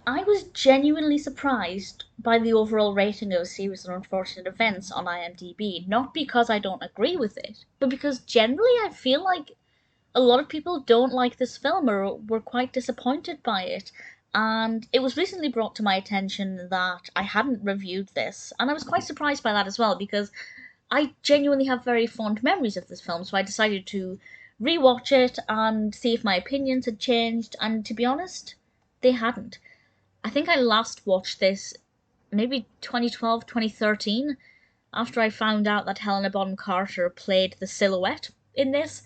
I was genuinely surprised by the overall rating of Series of Unfortunate Events on IMDb, not because I don't agree with it, but because generally I feel like a lot of people don't like this film or were quite disappointed by it. And it was recently brought to my attention that I hadn't reviewed this, and I was quite surprised by that as well because I genuinely have very fond memories of this film, so I decided to rewatch it and see if my opinions had changed, and to be honest, they hadn't. I think I last watched this maybe 2012, 2013, after I found out that Helena Bonham Carter played the silhouette in this,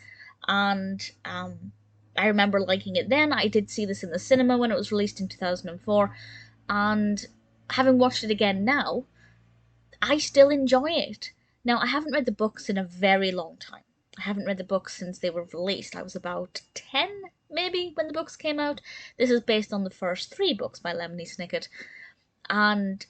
and I remember liking it then. I did see this in the cinema when it was released in 2004, and having watched it again now, I still enjoy it. Now, I haven't read the books in a very long time. I haven't read the books since they were released. I was about 10, maybe, when the books came out. This is based on the first three books by Lemony Snicket, and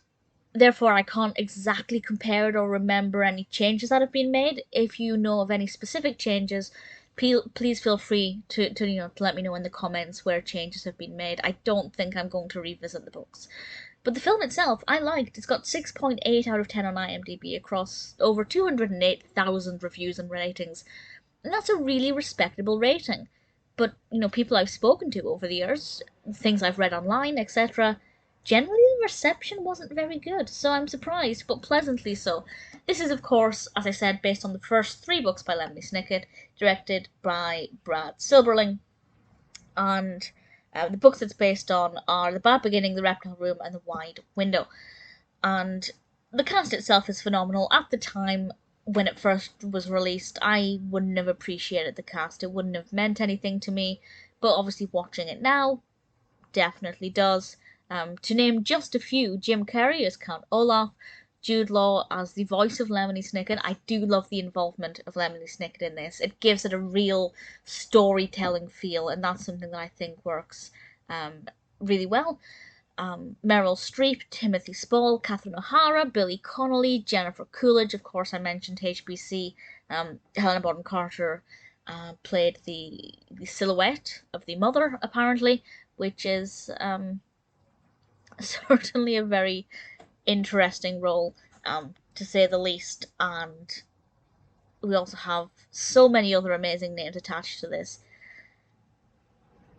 therefore I can't exactly compare it or remember any changes that have been made. If you know of any specific changes, please feel free to let me know in the comments where changes have been made. I don't think I'm going to revisit the books. But the film itself, I liked. It's got 6.8 out of 10 on IMDb across over 208,000 reviews and ratings. And that's a really respectable rating. But, people I've spoken to over the years, things I've read online, etc., generally the reception wasn't very good, so I'm surprised, but pleasantly so. This is, of course, as I said, based on the first three books by Lemony Snicket, directed by Brad Silberling, and the books it's based on are The Bad Beginning, The Reptile Room, and The Wide Window. And the cast itself is phenomenal. At the time when it first was released, I wouldn't have appreciated the cast. It wouldn't have meant anything to me, but obviously watching it now definitely does. To name just a few, Jim Carrey as Count Olaf, Jude Law as the voice of Lemony Snicket. I do love the involvement of Lemony Snicket in this. It gives it a real storytelling feel, and that's something that I think works really well. Meryl Streep, Timothy Spall, Catherine O'Hara, Billy Connolly, Jennifer Coolidge, of course I mentioned HBC, Helena Bonham Carter played the silhouette of the mother, apparently, which is certainly a very interesting role, to say the least, and we also have so many other amazing names attached to this.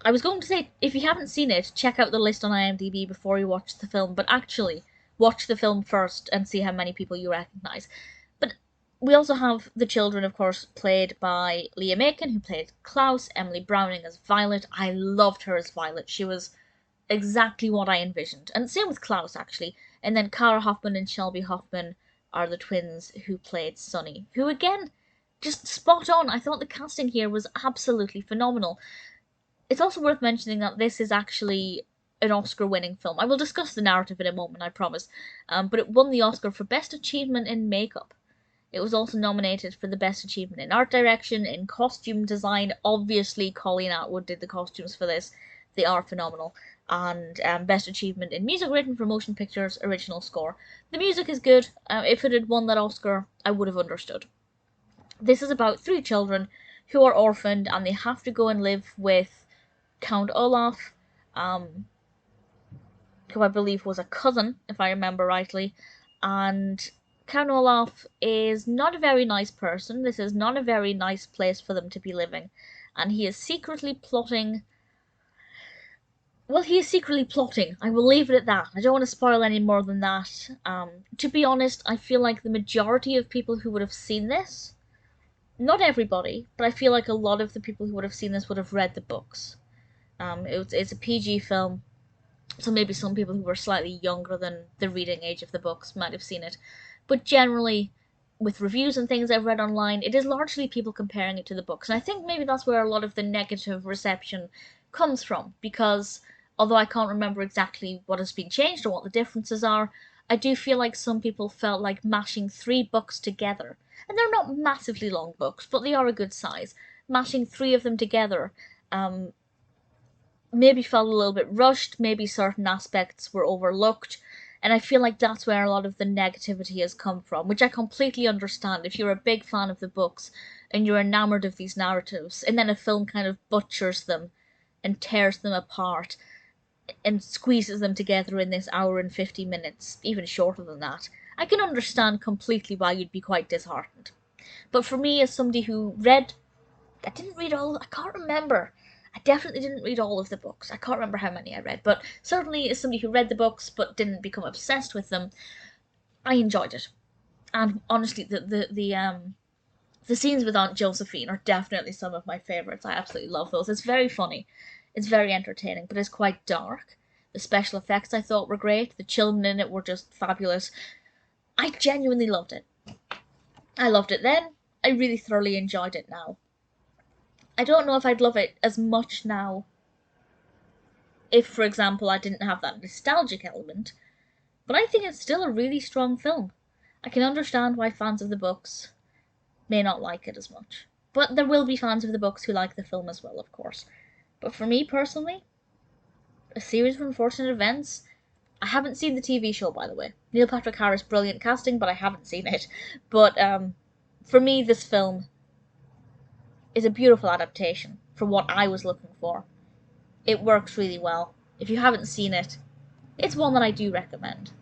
I was going to say, if you haven't seen it, check out the list on IMDb before you watch the film, but actually, watch the film first and see how many people you recognise. But we also have the children, of course, played by Liam Aiken, who played Klaus, Emily Browning as Violet. I loved her as Violet. She was exactly what I envisioned. And same with Klaus, actually. And then Cara Hoffman and Shelby Hoffman are the twins who played Sunny, who, again, just spot on. I thought the casting here was absolutely phenomenal. It's also worth mentioning that this is actually an Oscar-winning film. I will discuss the narrative in a moment, I promise. But it won the Oscar for Best Achievement in Makeup. It was also nominated for the Best Achievement in Art Direction, in Costume Design. Obviously, Colleen Atwood did the costumes for this. They are phenomenal. And Best Achievement in Music Written for Motion Pictures Original Score. The music is good. If it had won that Oscar, I would have understood. This is about three children who are orphaned and they have to go and live with Count Olaf, who I believe was a cousin, if I remember rightly, and Count Olaf is not a very nice person. This is not a very nice place for them to be living, and he is secretly plotting. Well, he is secretly plotting. I will leave it at that. I don't want to spoil any more than that. To be honest, I feel like the majority of people who would have seen this, not everybody, but I feel like a lot of the people who would have seen this would have read the books. It's a PG film, so maybe some people who were slightly younger than the reading age of the books might have seen it. But generally, with reviews and things I've read online, it is largely people comparing it to the books. And I think maybe that's where a lot of the negative reception comes from, because although I can't remember exactly what has been changed or what the differences are, I do feel like some people felt like mashing three books together. And they're not massively long books, but they are a good size. Mashing three of them together maybe felt a little bit rushed, maybe certain aspects were overlooked, and I feel like that's where a lot of the negativity has come from, which I completely understand. If you're a big fan of the books and you're enamored of these narratives, and then a film kind of butchers them and tears them apart, and squeezes them together in this hour and 50 minutes, even shorter than that, I can understand completely why you'd be quite disheartened. But for me, as somebody who read, I didn't read all, I can't remember. I definitely didn't read all of the books. I can't remember how many I read, but certainly as somebody who read the books but didn't become obsessed with them, I enjoyed it. And honestly, the scenes with Aunt Josephine are definitely some of my favourites. I absolutely love those. It's very funny. It's very entertaining, but it's quite dark. The special effects I thought were great. The children in it were just fabulous. I genuinely loved it. I loved it then. I really thoroughly enjoyed it now. I don't know if I'd love it as much now if, for example, I didn't have that nostalgic element, but I think it's still a really strong film. I can understand why fans of the books may not like it as much. But there will be fans of the books who like the film as well, of course. But for me personally, A Series of Unfortunate Events, I haven't seen the TV show, by the way. Neil Patrick Harris, brilliant casting, but I haven't seen it. But for me, this film is a beautiful adaptation for what I was looking for. It works really well. If you haven't seen it, it's one that I do recommend.